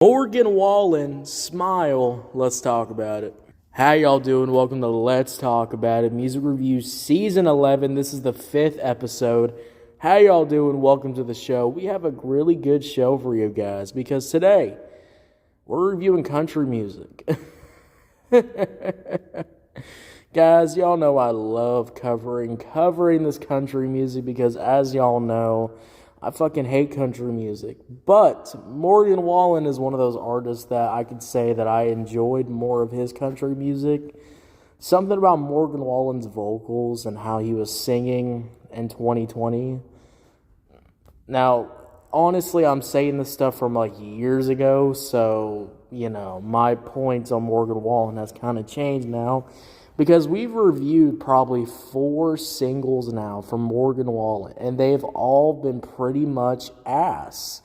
Morgan Wallen, smile, let's talk about it. How y'all doing? Welcome to Let's Talk About It, Music Reviews Season 11. This is the 5th episode. How y'all doing? Welcome to the show. We have a really good show for you guys because today we're reviewing country music. Guys, y'all know I love covering this country music because as y'all know, I fucking hate country music. But Morgan Wallen is one of those artists that I could say that I enjoyed more of his country music. Something about Morgan Wallen's vocals and how he was singing in 2020. Now, honestly, I'm saying this stuff from like years ago, so, my points on Morgan Wallen has kind of changed now. Because we've reviewed probably 4 singles now from Morgan Wallen, and they've all been pretty much ass.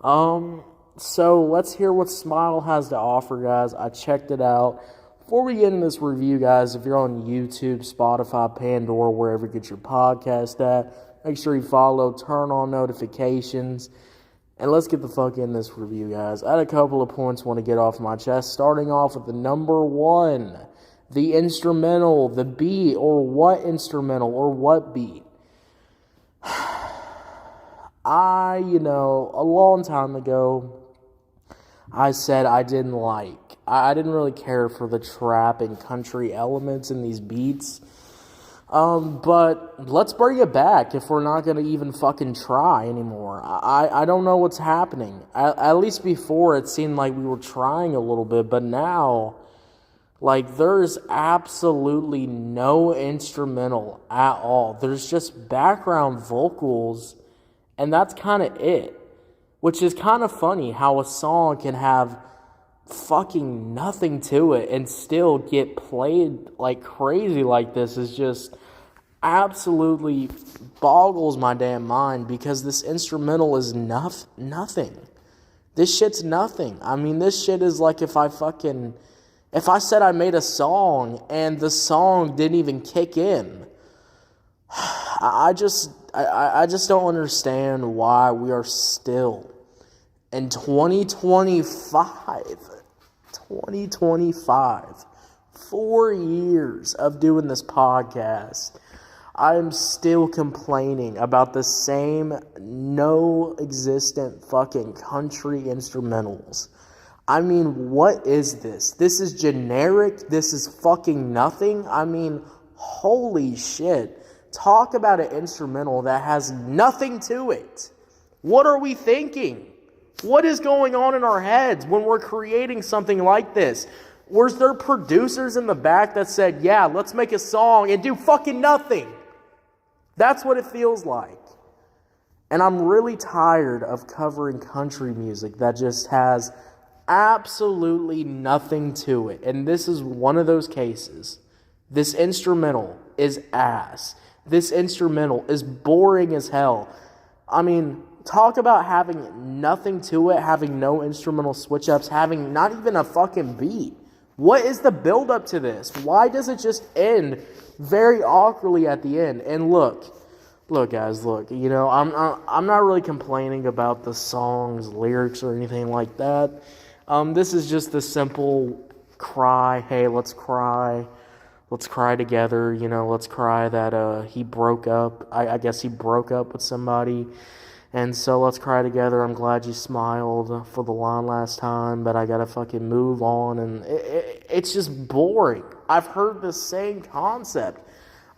So let's hear what Smile has to offer, guys. I checked it out. Before we get into this review, guys, if you're on YouTube, Spotify, Pandora, wherever you get your podcast at, make sure you follow, turn on notifications, and let's get the fuck in this review, guys. I had a couple of points I want to get off my chest, starting off with the number 1. The instrumental, the beat, or what instrumental, or what beat. A long time ago, I said I didn't really care for the trap and country elements in these beats. But let's bring it back if we're not going to even fucking try anymore. I don't know what's happening. At least before, it seemed like we were trying a little bit, but now, there's absolutely no instrumental at all. There's just background vocals, and that's kind of it. Which is kind of funny how a song can have fucking nothing to it and still get played like crazy like this. Is just absolutely boggles my damn mind because this instrumental is nothing. This shit's nothing. I mean, this shit is like if I said I made a song and the song didn't even kick in. I just don't understand why we are still in 2025, 4 years of doing this podcast. I am still complaining about the same no-existent fucking country instrumentals. I mean, what is this? This is generic. This is fucking nothing. I mean, holy shit. Talk about an instrumental that has nothing to it. What are we thinking? What is going on in our heads when we're creating something like this? Was there producers in the back that said, yeah, let's make a song and do fucking nothing? That's what it feels like. And I'm really tired of covering country music that just has absolutely nothing to it. And this is one of those cases. This instrumental is ass. This instrumental is boring as hell. I mean, talk about having nothing to it, having no instrumental switch-ups, having not even a fucking beat. What is the build-up to this? Why does it just end very awkwardly at the end? And look, guys, I'm not really complaining about the song's lyrics or anything like that. This is just a simple cry. Hey, let's cry. Let's cry together. Let's cry that he broke up. I guess he broke up with somebody. And so let's cry together. I'm glad you smiled for the line last time, but I gotta fucking move on. And it's just boring. I've heard the same concept.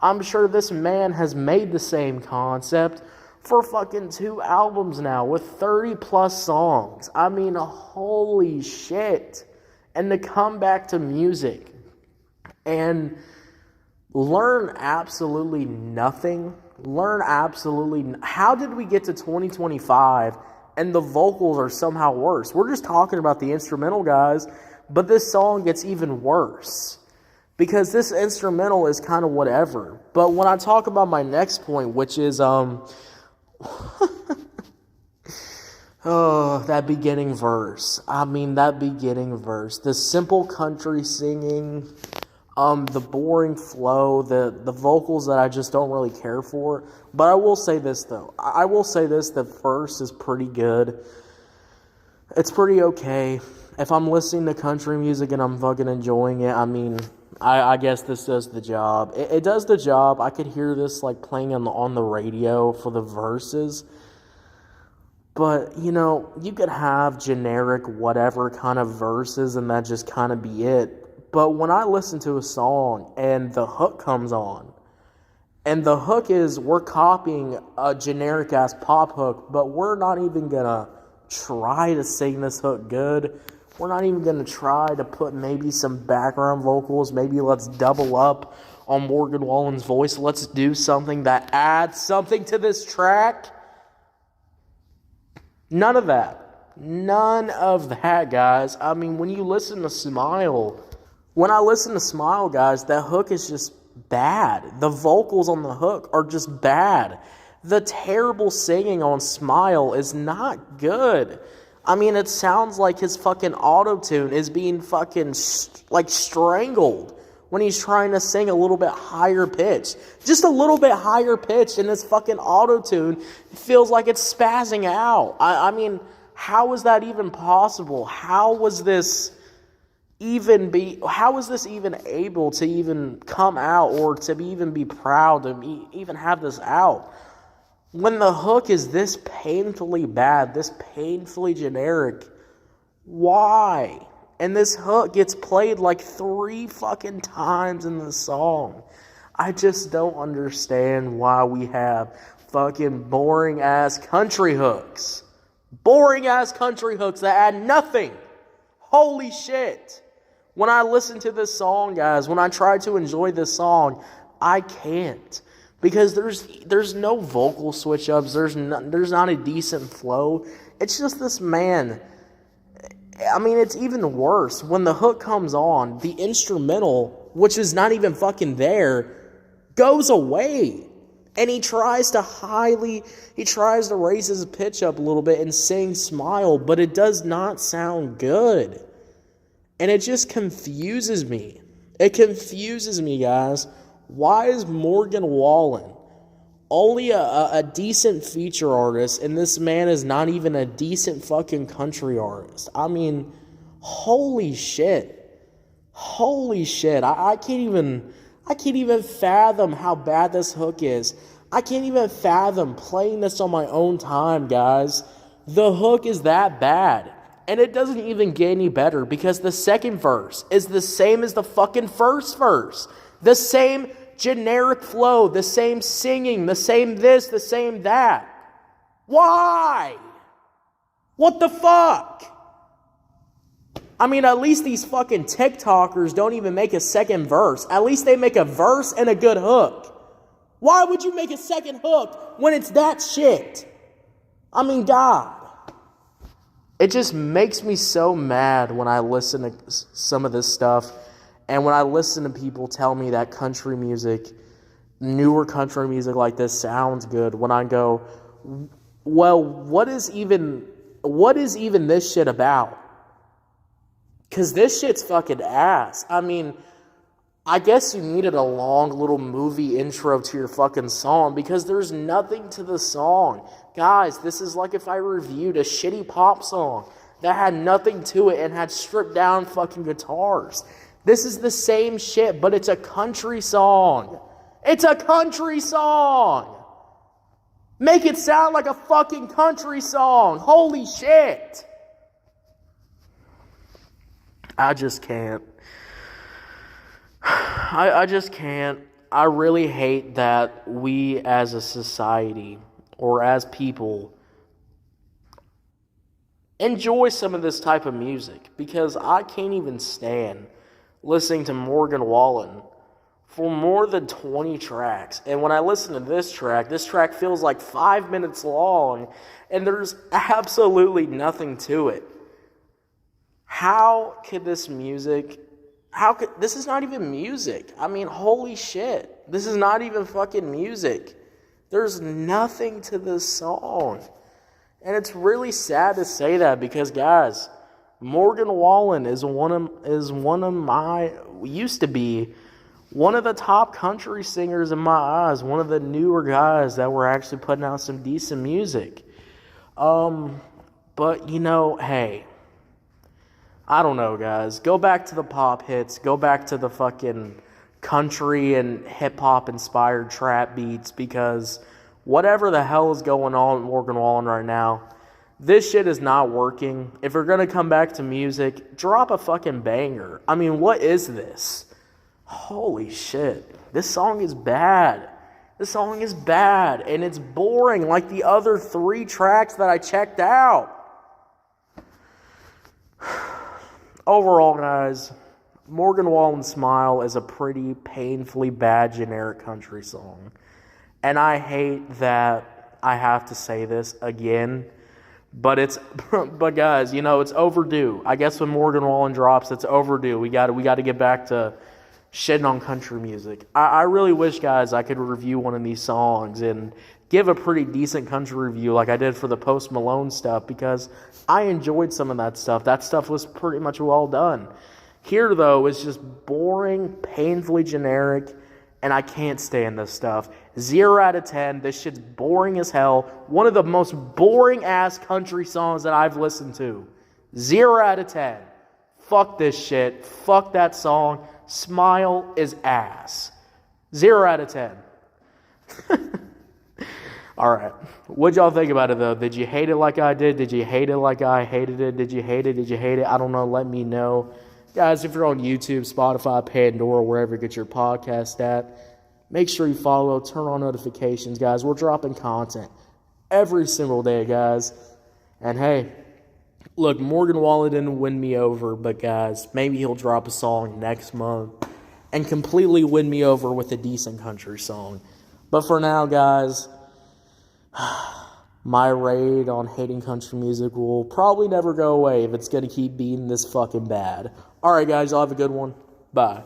I'm sure this man has made the same concept for fucking 2 albums now with 30 plus songs. I mean, holy shit. And to come back to music and learn absolutely nothing. How did we get to 2025 and the vocals are somehow worse? We're just talking about the instrumental, guys, but this song gets even worse. Because this instrumental is kind of whatever. But when I talk about my next point, which is that beginning verse. The simple country singing, the boring flow, the vocals that I just don't really care for. But I will say this, though. The verse is pretty good. It's pretty okay. If I'm listening to country music and I'm fucking enjoying it, I mean, I guess this does the job. It does the job. I could hear this like playing on the radio for the verses. But, you know, you could have generic whatever kind of verses and that just kind of be it. But when I listen to a song and the hook comes on, and the hook is we're copying a generic ass pop hook, but we're not even gonna try to sing this hook good. We're not even gonna try to put maybe some background vocals. Maybe let's double up on Morgan Wallen's voice. Let's do something that adds something to this track. None of that. None of that, guys. I mean, when you listen to Smile, guys, that hook is just bad. The vocals on the hook are just bad. The terrible singing on Smile is not good. I mean, it sounds like his fucking auto-tune is being fucking strangled when he's trying to sing a little bit higher pitch. Just a little bit higher pitch, and this fucking auto-tune feels like it's spazzing out. I mean, how is that even possible? How was this even able to even come out, or to even be proud to even have this out? When the hook is this painfully bad, this painfully generic, why? And this hook gets played like 3 fucking times in the song. I just don't understand why we have fucking boring ass country hooks. Boring ass country hooks that add nothing. Holy shit. When I listen to this song, guys, when I try to enjoy this song, I can't. Because there's no vocal switch ups, there's not a decent flow. It's just this man. I mean, it's even worse. When the hook comes on, the instrumental, which is not even fucking there, goes away. And he tries to raise his pitch up a little bit and sing Smile, but it does not sound good. And it just confuses me. It confuses me, guys. Why is Morgan Wallen only a decent feature artist, and this man is not even a decent fucking country artist? I mean, holy shit. Holy shit. I can't even fathom how bad this hook is. I can't even fathom playing this on my own time, guys. The hook is that bad. And it doesn't even get any better because the second verse is the same as the fucking first verse. The same generic flow, the same singing, the same this, the same that. Why? What the fuck? I mean, at least these fucking TikTokers don't even make a second verse. At least they make a verse and a good hook. Why would you make a second hook when it's that shit? I mean, God. It just makes me so mad when I listen to some of this stuff. And when I listen to people tell me that country music, newer country music like this sounds good, when I go, well, what is even this shit about? Because this shit's fucking ass. I mean, I guess you needed a long little movie intro to your fucking song because there's nothing to the song. Guys, this is like if I reviewed a shitty pop song that had nothing to it and had stripped down fucking guitars. This is the same shit, but it's a country song. It's a country song. Make it sound like a fucking country song. Holy shit. I just can't. I just can't. I really hate that we as a society or as people enjoy some of this type of music because I can't even stand listening to Morgan Wallen for more than 20 tracks. And when I listen to this track feels like 5 minutes long, and there's absolutely nothing to it. This is not even music. I mean, holy shit. This is not even fucking music. There's nothing to this song. And it's really sad to say that because, guys, Morgan Wallen used to be one of the top country singers in my eyes, one of the newer guys that were actually putting out some decent music. But, you know, hey, I don't know, guys. Go back to the pop hits. Go back to the fucking country and hip-hop inspired trap beats, because whatever the hell is going on with Morgan Wallen right now, this shit is not working. If you're going to come back to music, drop a fucking banger. I mean, what is this? Holy shit. This song is bad. This song is bad, and it's boring like the other 3 tracks that I checked out. Overall, guys, Morgan Wallen's Smile is a pretty painfully bad generic country song. And I hate that I have to say this again, but guys, you know, it's overdue. I guess when Morgan Wallen drops, it's overdue. We got to get back to shitting on country music. I really wish, guys, I could review one of these songs and give a pretty decent country review like I did for the Post Malone stuff, because I enjoyed some of that stuff. That stuff was pretty much well done. Here, though, it's just boring, painfully generic, and I can't stand this stuff. 0 out of 10. This shit's boring as hell. One of the most boring-ass country songs that I've listened to. 0 out of 10. Fuck this shit. Fuck that song. Smile is ass. 0 out of 10. Alright. What'd y'all think about it, though? Did you hate it like I did? Did you hate it like I hated it? Did you hate it? Did you hate it? I don't know. Let me know. Guys, if you're on YouTube, Spotify, Pandora, wherever you get your podcast at, make sure you follow, turn on notifications, guys. We're dropping content every single day, guys. And hey, look, Morgan Wallen didn't win me over, but guys, maybe he'll drop a song next month and completely win me over with a decent country song. But for now, guys, my raid on hating country music will probably never go away if it's going to keep being this fucking bad. Alright, guys, y'all have a good one. Bye.